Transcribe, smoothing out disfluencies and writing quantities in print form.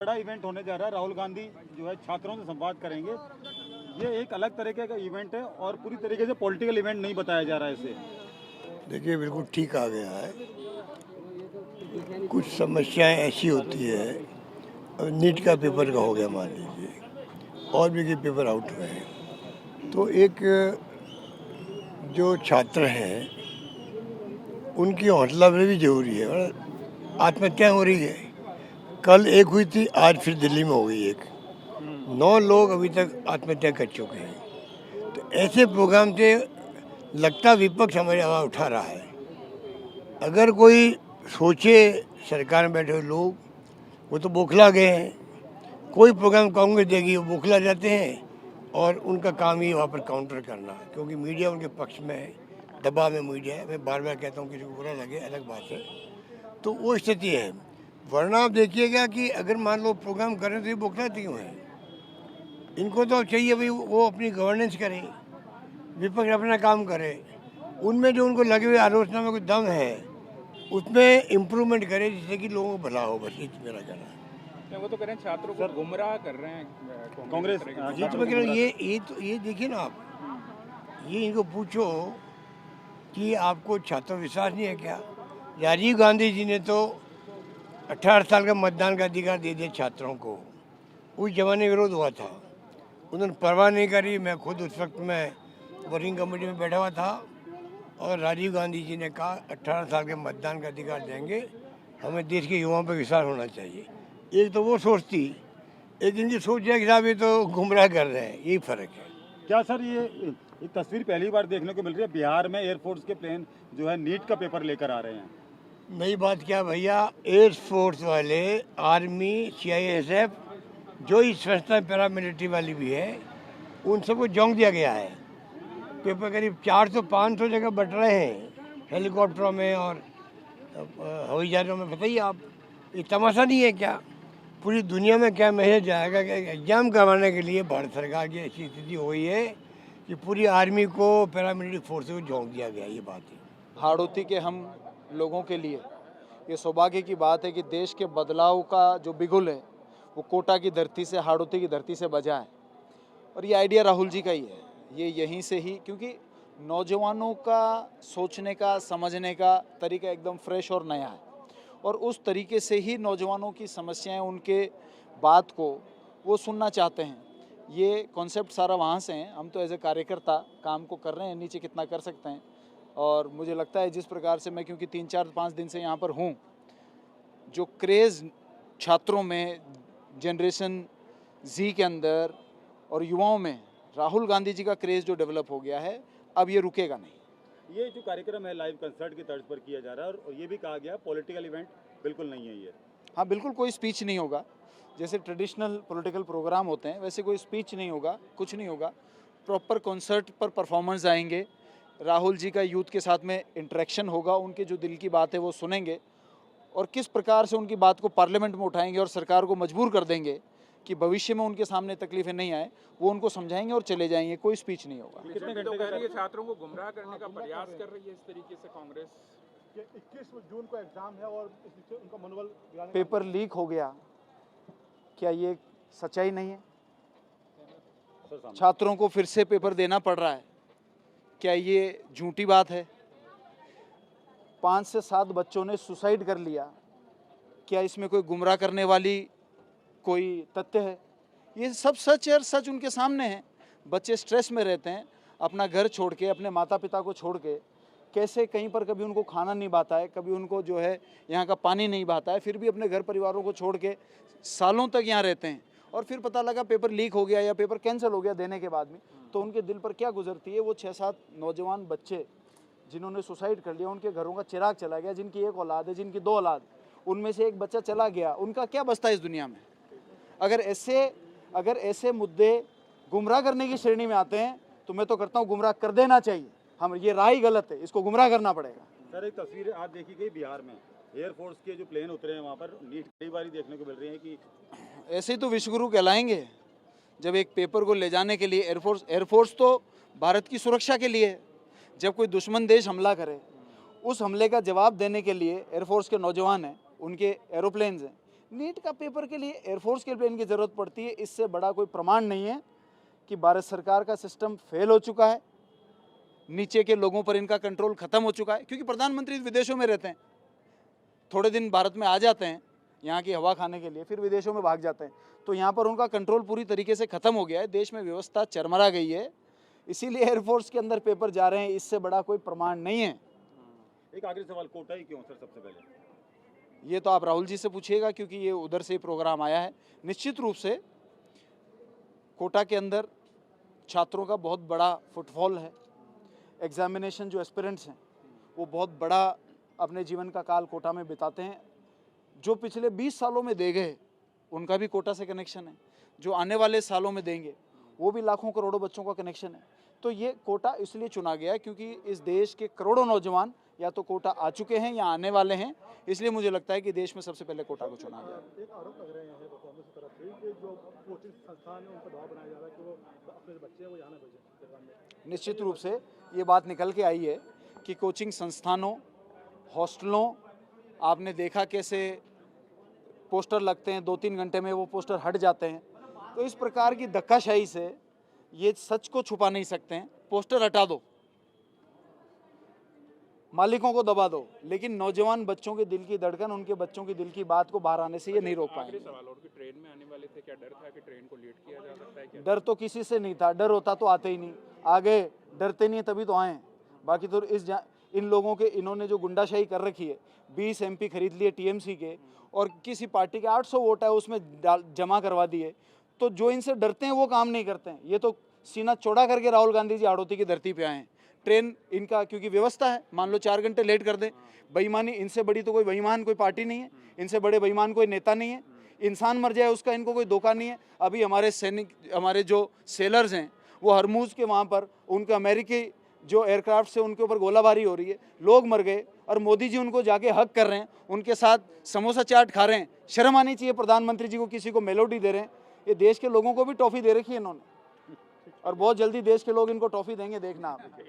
बड़ा इवेंट होने जा रहा है। राहुल गांधी जो है छात्रों से संवाद करेंगे। ये एक अलग तरीके का इवेंट है और पूरी तरीके से पॉलिटिकल इवेंट नहीं बताया जा रहा है इसे। देखिए बिल्कुल ठीक आ गया है। कुछ समस्याएं ऐसी होती है, नीट का पेपर का हो गया मान लीजिए, और भी कई पेपर आउट हुए हैं, तो एक जो छात्र हैं उनकी हौसला अफजाई भी जरूरी है। और आत्महत्या हो रही है, कल एक हुई थी, आज फिर दिल्ली में हो गई एक। 9 लोग अभी तक आत्महत्या कर चुके हैं। तो ऐसे प्रोग्राम से लगता विपक्ष हमारी आवाज़ उठा रहा है। अगर कोई सोचे, सरकार में बैठे हुए लोग वो तो बौखला गए हैं। कोई प्रोग्राम कांग्रेस देगी वो बौखला जाते हैं, और उनका काम ही वहाँ पर काउंटर करना है, क्योंकि मीडिया उनके पक्ष में है, दबाव में मीडिया है। मैं बार बार कहता हूँ किसी को बुरा लगे अलग बात है, तो वो स्थिति है। वरना आप देखिएगा कि अगर मान लो प्रोग्राम करें तो ये बौखलाते क्यों हैं? इनको तो चाहिए भाई वो अपनी गवर्नेंस करें, विपक्ष अपना काम करे, उनमें जो उनको लगे हुए आलोचना में कोई दम है उसमें इम्प्रूवमेंट करे, जिससे कि लोगों को भला हो। बस ये मेरा कहना है। वो तो कह रहे हैं छात्रों को गुमराह कर रहे हैं कांग्रेस। जी तो मैं कह रहा हूँ ये देखिए ना आप, ये इनको पूछो कि आपको छात्र विश्वास नहीं है क्या? राजीव गांधी जी ने तो 18 साल का मतदान का अधिकार दे दिया छात्रों को। उस जमाने में विरोध हुआ था, उन्होंने परवाह नहीं करी। मैं खुद उस वक्त में वर्किंग कमेटी में बैठा हुआ था, और राजीव गांधी जी ने कहा 18 साल के मतदान का अधिकार देंगे, हमें देश के युवाओं पर विश्वास होना चाहिए। एक तो वो सोचती, एक इनकी सोच है कि साहब ये तो गुमराह कर रहे हैं, यही फ़र्क है। क्या सर ये तस्वीर पहली बार देखने को मिल रही है? बिहार में एयरफोर्स के प्लेन जो है नीट का पेपर लेकर आ रहे हैं। नई बात क्या भैया, एयरफोर्स वाले, आर्मी, CISF, जो इस संस्था पैरामिलिट्री वाली भी है, उन सबको जोंक दिया गया है। पेपर करीब 400-500 जगह बट रहे हैं, हेलीकॉप्टरों में और हवाई जहाज़ों में। बताइए आप, ये तमाशा नहीं है क्या? पूरी दुनिया में क्या मैसेज जाएगा कि एग्जाम करवाने के लिए भारत सरकार की ऐसी स्थिति हो गई है कि पूरी आर्मी को, पैरामिलिट्री फोर्स को झोंक दिया गया। ये बात है। हाड़ौती के हम लोगों के लिए ये सौभाग्य की बात है कि देश के बदलाव का जो बिगुल है वो कोटा की धरती से, हाड़ौती की धरती से बजा है। और ये आइडिया राहुल जी का ही है, ये यहीं से ही, क्योंकि नौजवानों का सोचने का, समझने का तरीका एकदम फ्रेश और नया है, और उस तरीके से ही नौजवानों की समस्याएं, उनके बात को वो सुनना चाहते हैं। ये कॉन्सेप्ट सारा वहाँ से हैं। हम तो एज ए कार्यकर्ता काम को कर रहे हैं, नीचे कितना कर सकते हैं। और मुझे लगता है जिस प्रकार से मैं, क्योंकि 3-4-5 दिन से यहाँ पर हूँ, जो क्रेज़ छात्रों में, जनरेशन Z के अंदर और युवाओं में राहुल गांधी जी का क्रेज़ जो डेवलप हो गया है, अब ये रुकेगा नहीं। ये जो कार्यक्रम है लाइव कंसर्ट की तर्ज पर किया जा रहा है, और ये भी कहा गया पॉलिटिकल इवेंट बिल्कुल नहीं है ये। हाँ, बिल्कुल कोई स्पीच नहीं होगा। जैसे ट्रेडिशनल पॉलिटिकल प्रोग्राम होते हैं वैसे कोई स्पीच नहीं होगा, कुछ नहीं होगा। प्रॉपर कॉन्सर्ट पर परफॉर्मेंस आएंगे, राहुल जी का यूथ के साथ में इंटरेक्शन होगा, उनके जो दिल की बात है वो सुनेंगे, और किस प्रकार से उनकी बात को पार्लियामेंट में उठाएंगे और सरकार को मजबूर कर देंगे कि भविष्य में उनके सामने तकलीफें नहीं आए, वो उनको समझाएंगे और चले जाएंगे। कोई स्पीच नहीं होगा। कितने घंटे का छात्रों को गुमराह करने का प्रयास कर रही है इस तरीके से कांग्रेस? 21 जून को एग्जाम है और उनका मनोबल पेपर लीक हो गया, क्या ये सच्चाई नहीं है? छात्रों को फिर से पेपर देना पड़ रहा है, क्या ये झूठी बात है? 5 से 7 बच्चों ने सुसाइड कर लिया, क्या इसमें कोई गुमराह करने वाली कोई तथ्य है? ये सब सच है, और सच उनके सामने है। बच्चे स्ट्रेस में रहते हैं, अपना घर छोड़ के, अपने माता पिता को छोड़ के, कैसे कहीं पर कभी उनको खाना नहीं भाता है, कभी उनको जो है यहाँ का पानी नहीं भाता है, फिर भी अपने घर परिवारों को छोड़ के सालों तक यहाँ रहते हैं, और फिर पता लगा पेपर लीक हो गया या पेपर कैंसिल हो गया देने के बाद में, तो उनके दिल पर क्या गुजरती है। वो 6-7 नौजवान बच्चे जिन्होंने सुसाइड कर लिया, उनके घरों का चिराग चला गया, जिनकी 1 औलाद है, जिनकी 2 औलाद, उनमें से एक बच्चा चला गया, उनका क्या बचता है इस दुनिया में? अगर ऐसे मुद्दे गुमराह करने की श्रेणी में आते हैं तो मैं तो करता हूँ गुमराह कर देना चाहिए। हम ये राह ही गलत है, इसको गुमराह करना पड़ेगा। सर, एक तस्वीर आज देखी गई बिहार में, एयरफोर्स के जो प्लेन उतरे हैं वहाँ पर, नीट कई बार देखने को मिल रही है कि ऐसे ही तो विश्वगुरु कहलाएंगे जब एक पेपर को ले जाने के लिए एयरफोर्स तो भारत की सुरक्षा के लिए है। जब कोई दुश्मन देश हमला करे, उस हमले का जवाब देने के लिए एयरफोर्स के नौजवान हैं, उनके एरोप्लेन्स हैं, नीट का पेपर के लिए एयरफोर्स के प्लेन की ज़रूरत पड़ती है, इससे बड़ा कोई प्रमाण नहीं है कि भारत सरकार का सिस्टम फेल हो चुका है, नीचे के लोगों पर इनका कंट्रोल खत्म हो चुका है। क्योंकि प्रधानमंत्री विदेशों में रहते हैं, थोड़े दिन भारत में आ जाते हैं यहाँ की हवा खाने के लिए, फिर विदेशों में भाग जाते हैं, तो यहाँ पर उनका कंट्रोल पूरी तरीके से खत्म हो गया है, देश में व्यवस्था चरमरा गई है, इसीलिए एयरफोर्स के अंदर पेपर जा रहे हैं, इससे बड़ा कोई प्रमाण नहीं है। एक आखिरी सवाल, कोटा ही क्यों सर सबसे पहले? ये तो आप राहुल जी से पूछिएगा, क्योंकि ये उधर से ही प्रोग्राम आया है। निश्चित रूप से कोटा के अंदर छात्रों का बहुत बड़ा फुटफॉल है, एग्जामिनेशन जो एस्पिरेंट्स हैं वो बहुत बड़ा अपने जीवन का काल कोटा में बिताते हैं, जो पिछले 20 सालों में दे गए उनका भी कोटा से कनेक्शन है, जो आने वाले सालों में देंगे वो भी लाखों करोड़ों बच्चों का कनेक्शन है। तो ये कोटा इसलिए चुना गया है क्योंकि इस देश के करोड़ों नौजवान या तो कोटा आ चुके हैं या आने वाले हैं, इसलिए मुझे लगता है कि देश में सबसे पहले कोटा को चुना गया। एक आरोप लग रहे हैं कांग्रेस की तरफ से कि जो कोचिंग संस्थान है उन पर दबाव बनाया जा रहा है कि वो अपने जो बच्चे हैं वो यहाँ ना भेजें। निश्चित रूप से ये बात निकल के आई है कि कोचिंग संस्थानों, हॉस्टलों, आपने देखा कैसे पोस्टर लगते हैं, 2-3 घंटे में वो पोस्टर हट जाते हैं, तो इस प्रकार की धक्काशाही से ये सच को छुपा नहीं सकते हैं। पोस्टर हटा दो, मालिकों को दबा दो, लेकिन नौजवान बच्चों के दिल की धड़कन, उनके बच्चों के दिल की बात को बाहर आने से ये नहीं रोक पाएंगे। आखिरी सवाल, और कि ट्रेन में आने वाले थे, क्या डर था कि ट्रेन को लेट किया जा सकता है क्या? डर तो किसी से नहीं था, डर होता तो आते ही नहीं, आगे डरते नहीं तभी तो आए। बाकी तो इन लोगों के, इन्होंने जो गुंडाशाही कर रखी है, 20 MP खरीद लिए टीएमसी के और किसी पार्टी के 800 वोट है उसमें जमा करवा दिए, तो जो इनसे डरते हैं वो काम नहीं करते हैं। ये तो सीना चौड़ा करके राहुल गांधी जी हाड़ौती की धरती पे आए हैं। ट्रेन इनका क्योंकि व्यवस्था है, मान लो 4 घंटे लेट कर दे, बेईमानी, इनसे बड़ी तो कोई बेईमान कोई पार्टी नहीं है, इनसे बड़े बेईमान कोई नेता नहीं है, इंसान मर जाए उसका इनको कोई धोखा नहीं है। अभी हमारे सैनिक, हमारे जो सेलर्स हैं वो हरमूज के वहाँ पर उनके अमेरिकी जो एयरक्राफ्ट से उनके ऊपर गोलाबारी हो रही है, लोग मर गए और मोदी जी उनको जाके हक कर रहे हैं, उनके साथ समोसा चाट खा रहे हैं। शर्म आनी चाहिए प्रधानमंत्री जी को, किसी को मेलोडी दे रहे हैं। ये देश के लोगों को भी टॉफी दे रखी है इन्होंने, और बहुत जल्दी देश के लोग इनको टॉफी देंगे, देखना आप।